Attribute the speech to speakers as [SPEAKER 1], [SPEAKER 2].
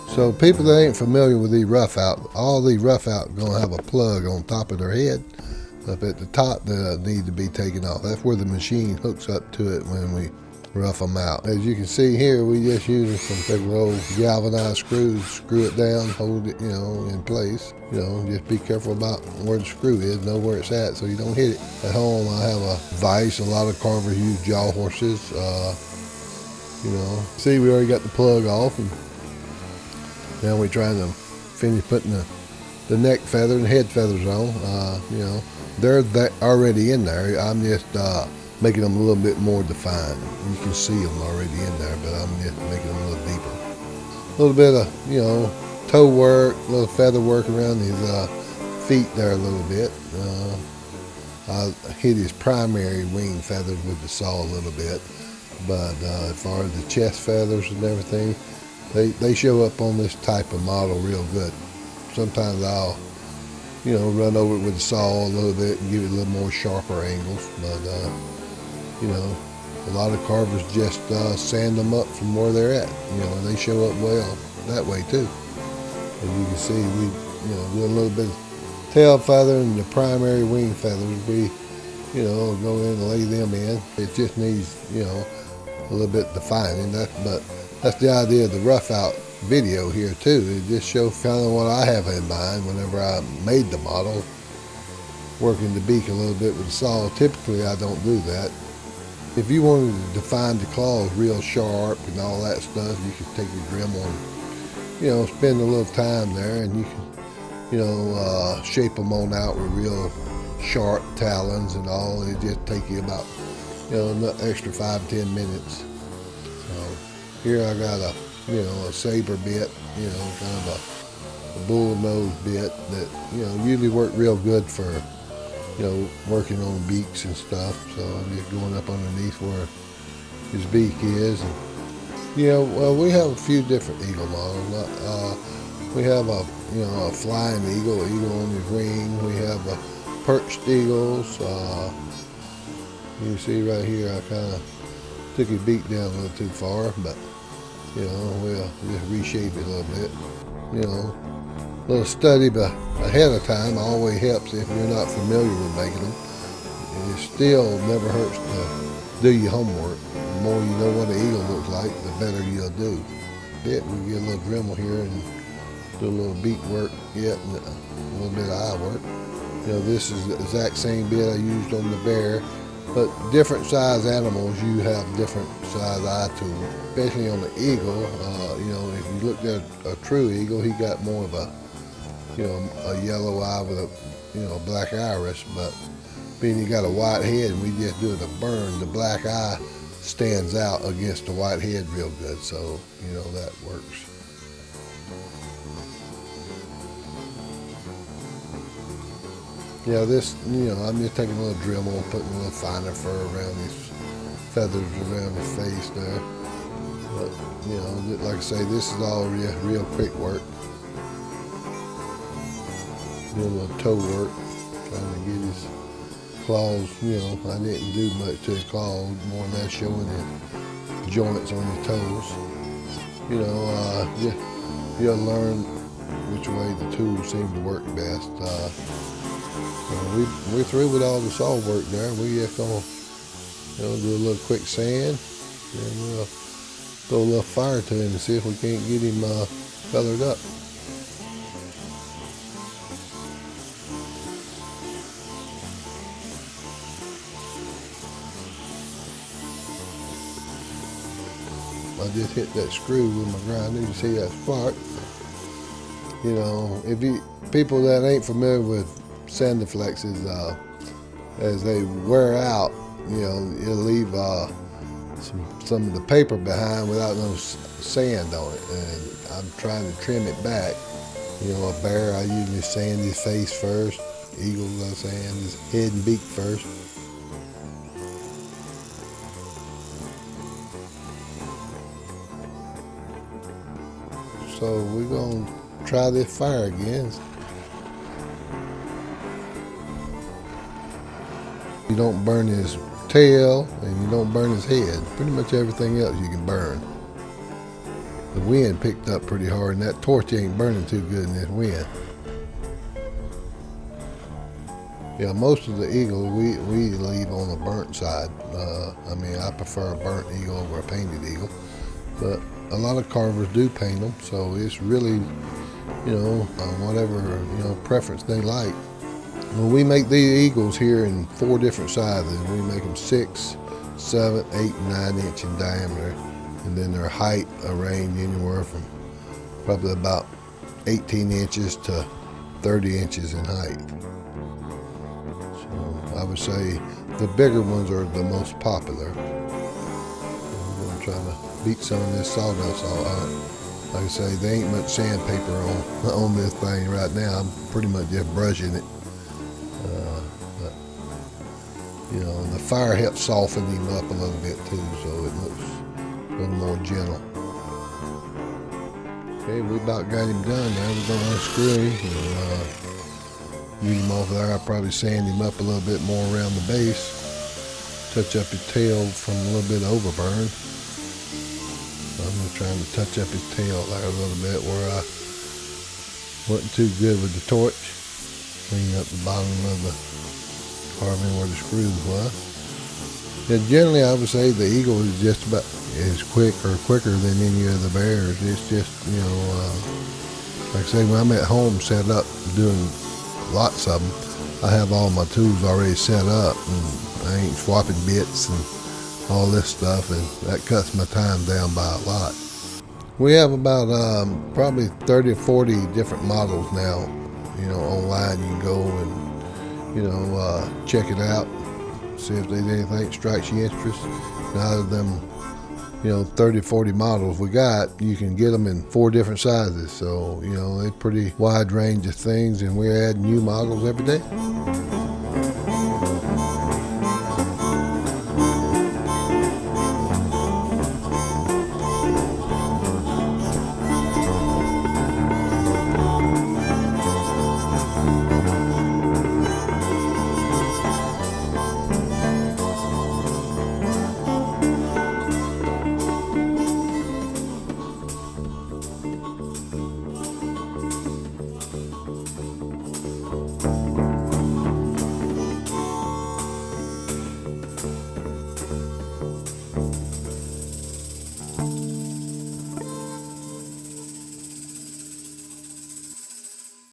[SPEAKER 1] So people that ain't familiar with these rough out, all these rough out gonna have a plug on top of their head up at the top that need to be taken off. That's where the machine hooks up to it when we rough them out. As you can see here, we just using some big old galvanized screws, screw it down, hold it, in place. Just be careful about where the screw is, know where it's at so you don't hit it. At home, I have a vise. A lot of carvers use jaw horses. See, we already got the plug off, and now we're trying to finish putting the neck feather and head feathers on. They're already in there. I'm just making them a little bit more defined. You can see them already in there, but I'm just making them a little deeper. A little bit of, toe work, a little feather work around his feet there a little bit. I hit his primary wing feathers with the saw a little bit, but as far as the chest feathers and everything, they show up on this type of model real good. Sometimes I'll, run over it with the saw a little bit and give it a little more sharper angles, but a lot of carvers just sand them up from where they're at. They show up well that way too. As you can see, we do a little bit of tail feather and the primary wing feathers. We go in and lay them in. It just needs a little bit defining. But that's the idea of the rough out video here too. It just shows kind of what I have in mind whenever I made the model, working the beak a little bit with the saw. Typically I don't do that. If you wanted to define the claws real sharp and all that stuff, you could take your Dremel and, spend a little time there, and you can, shape them on out with real sharp talons and all. It just take you about, an extra 5-10 minutes. So here I got a saber bit, kind of a bull nose bit that, usually work real good for, working on beaks and stuff. So I'm just going up underneath where his beak is. And, well, we have a few different eagle models. We have a flying eagle on his wing. We have perched eagles. You see right here, I kind of took his beak down a little too far, but we'll just reshape it a little bit. A little study ahead of time always helps if you're not familiar with making them. It still never hurts to do your homework. The more you know what an eagle looks like, the better you'll do. We get a little Dremel here and do a little beak work yet, and a little bit of eye work. This is the exact same bit I used on the bear, but different size animals, you have different size eye tools. Especially on the eagle, if you looked at a true eagle, he got more of a yellow eye with a black iris, but being he got a white head and we just do it a burn, the black eye stands out against the white head real good, so that works. This, I'm just taking a little Dremel, putting a little finer fur around his feathers around his face there. But, like I say, this is all real quick work. Do a little toe work, trying to get his claws, I didn't do much to his claws, more than that showing the joints on his toes. You'll learn which way the tools seem to work best. We're through with all the saw work there. We just gonna do a little quick sand, and we'll throw a little fire to him and see if we can't get him colored up. I just hit that screw with my grinder. You see that spark. If people that ain't familiar with sandiflexes, as they wear out, it'll leave some of the paper behind without no sand on it, and I'm trying to trim it back. A bear, I usually sand his face first. Eagles, I sand his head and beak first. So we're gonna try this fire again. You don't burn his tail and you don't burn his head. Pretty much everything else you can burn. The wind picked up pretty hard and that torch ain't burning too good in this wind. Yeah, most of the eagles we leave on the burnt side. I mean, I prefer a burnt eagle over a painted eagle, but a lot of carvers do paint them, so it's really, you know, whatever, you know, preference they like. Well, we make these eagles here in 4 different sizes. We make them 6, 7, 8, and 9 inch in diameter, and then their height range anywhere from probably about 18 inches to 30 inches in height. I would say the bigger ones are the most popular. I'm going to try to beat some of this sawdust off. Like I say, there ain't much sandpaper on this thing right now. I'm pretty much just brushing it. But, you know, the fire helps soften him up a little bit too, so it looks a little more gentle. Okay, we about got him done now. We're going to unscrew him and use him off there. I'll probably sand him up a little bit more around the base. Touch up his tail from a little bit of overburn. So I'm just trying to touch up his tail there a little bit where I wasn't too good with the torch. Clean up the bottom of the carving where the screws was. Yeah, generally I would say the eagle is just about as quick or quicker than any of the bears. It's just, you know, like I say, when I'm at home set up doing lots of them, I have all my tools already set up and I ain't swapping bits and all this stuff, and that cuts my time down by a lot. We have about probably 30 or 40 different models now. You know, online you can go and, you know, check it out, see if there's anything that strikes your interest. And out of them, you know, 30, 40 models we got, you can get them in 4 different sizes. So, you know, they're pretty wide range of things, and we're adding new models every day.